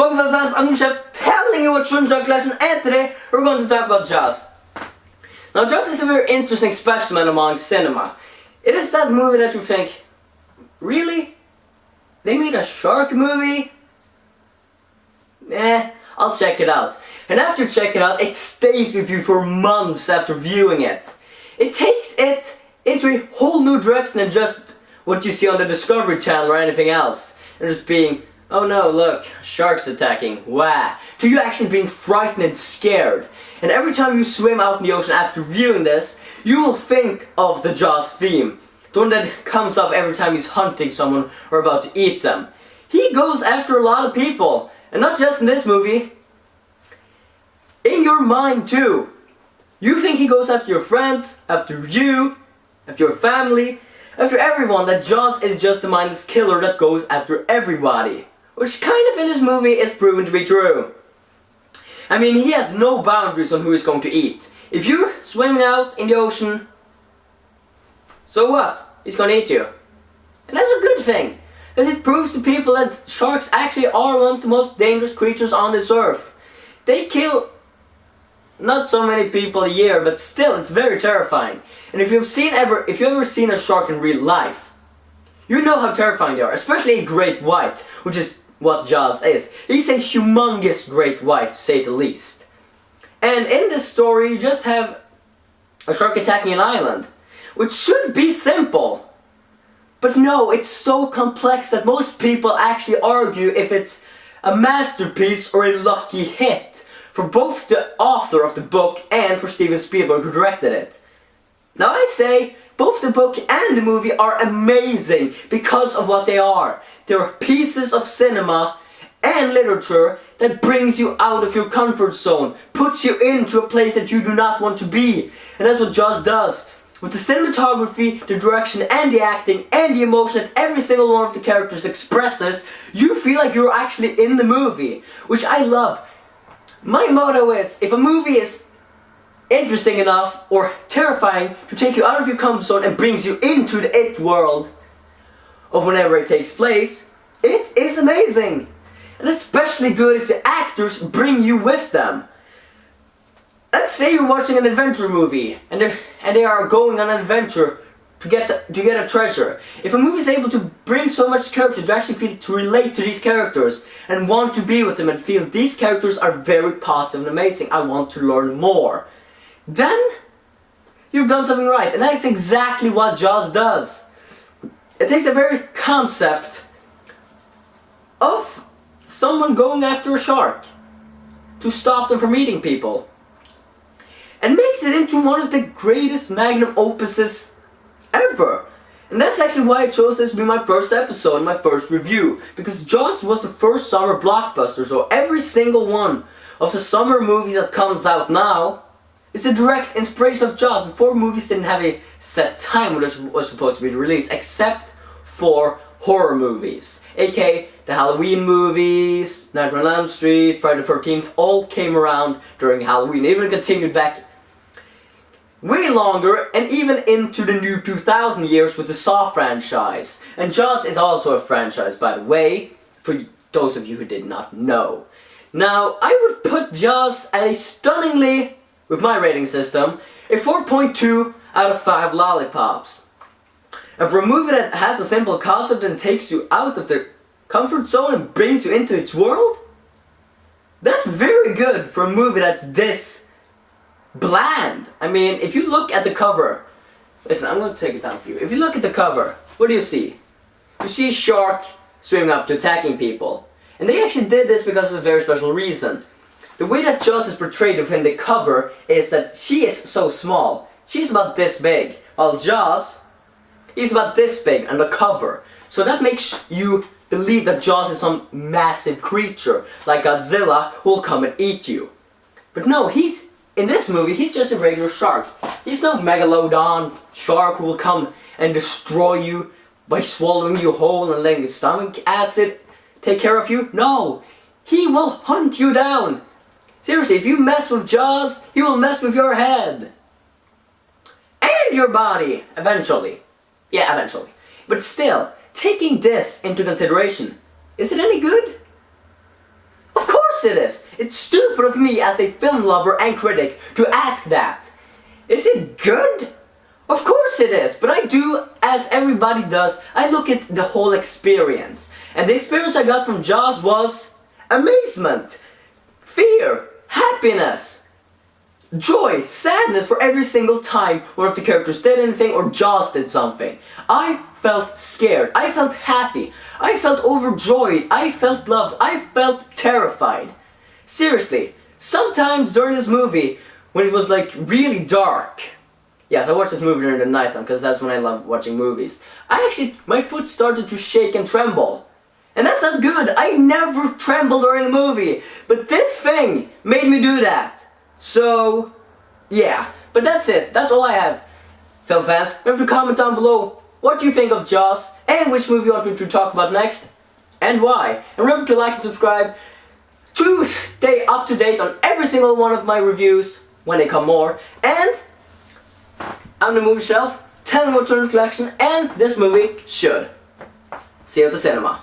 Welcome fans, I'm Chef telling you what Shrimp Collection, and today we're going to talk about Jaws. Now Jaws is a very interesting specimen among cinema. It is that movie that you think, really? They made a shark movie? I'll check it out. And after you check it out, it stays with you for months after viewing it. It takes it into a whole new direction than just what you see on the Discovery Channel or anything else. And just being, oh no, look, sharks attacking, wah, to you actually being frightened and scared. And every time you swim out in the ocean after viewing this, you will think of the Jaws theme. The one that comes up every time he's hunting someone or about to eat them. He goes after a lot of people, and not just in this movie. In your mind too. You think he goes after your friends, after you, after your family, after everyone, that Jaws is just a mindless killer that goes after everybody. Which kind of in this movie is proven to be true. I mean, he has no boundaries on who he's going to eat. If you're swimming out in the ocean, so what? He's gonna eat you. And that's a good thing. Because it proves to people that sharks actually are one of the most dangerous creatures on this earth. They kill not so many people a year, but still it's very terrifying. And if you've ever seen a shark in real life, you know how terrifying they are, especially a great white, which is what Jaws is. He's a humongous great white, to say the least. And in this story, you just have a shark attacking an island, which should be simple. But no, it's so complex that most people actually argue if it's a masterpiece or a lucky hit, for both the author of the book and for Steven Spielberg, who directed it. Now I say, both the book and the movie are amazing because of what they are. They're pieces of cinema and literature that brings you out of your comfort zone, puts you into a place that you do not want to be. And that's what Jaws does. With the cinematography, the direction and the acting and the emotion that every single one of the characters expresses, you feel like you're actually in the movie, which I love. My motto is, if a movie is interesting enough or terrifying to take you out of your comfort zone and brings you into the it world of whenever it takes place, it is amazing. And especially good if the actors bring you with them. Let's say you're watching an adventure movie and they are going on an adventure to get a treasure. If a movie is able to bring so much character to actually feel to relate to these characters and want to be with them and feel these characters are very positive and amazing, I want to learn more, then you've done something right. And that's exactly what Jaws does. It takes a very concept of someone going after a shark to stop them from eating people and makes it into one of the greatest magnum opuses ever. And that's actually why I chose this to be my first episode, my first review, because Jaws was the first summer blockbuster, so every single one of the summer movies that comes out now is a direct inspiration of Jaws. Before, movies didn't have a set time when it was supposed to be released, except for horror movies, aka the Halloween movies, Nightmare on Elm Street, Friday the 13th, all came around during Halloween. They even continued back way longer and even into the new 2000 years with the Saw franchise. And Jaws is also a franchise, by the way, for those of you who did not know. Now, I would put Jaws at a stunningly, with my rating system, a 4.2 out of 5 lollipops. And for a movie that has a simple concept and takes you out of the comfort zone and brings you into its world, that's very good for a movie that's this bland. I mean, if you look at the cover, listen, I'm going to take it down for you. If you look at the cover, what do you see? You see a shark swimming up to attacking people. And they actually did this because of a very special reason. The way that Jaws is portrayed within the cover is that she is so small. She's about this big, while Jaws is about this big on the cover. So that makes you believe that Jaws is some massive creature, like Godzilla, who will come and eat you. But no, in this movie, he's just a regular shark. He's no megalodon shark who will come and destroy you by swallowing you whole and letting his stomach acid take care of you. No, he will hunt you down. Seriously, if you mess with Jaws, he will mess with your head. And your body, eventually. Yeah, eventually. But still, taking this into consideration, is it any good? Of it is. It's stupid of me as a film lover and critic to ask that. Is it good? Of course it is, but I do, as everybody does, I look at the whole experience. And the experience I got from Jaws was amazement, fear, happiness, joy, sadness for every single time one of the characters did anything or Jaws did something. I felt scared, I felt happy, I felt overjoyed, I felt loved, I felt terrified. Seriously, sometimes during this movie, when it was like really dark, yes, I watched this movie during the nighttime because that's when I love watching movies. My foot started to shake and tremble. And that's not good. I never tremble during a movie. But this thing made me do that. So, yeah. But that's it. That's all I have. Film fans, remember to comment down below what you think of Jaws and which movie you want me to talk about next and why. And remember to like and subscribe to stay up to date on every single one of my reviews when they come more. And I'm the Movie Shelf, telling what children's collection and this movie should. See you at the cinema.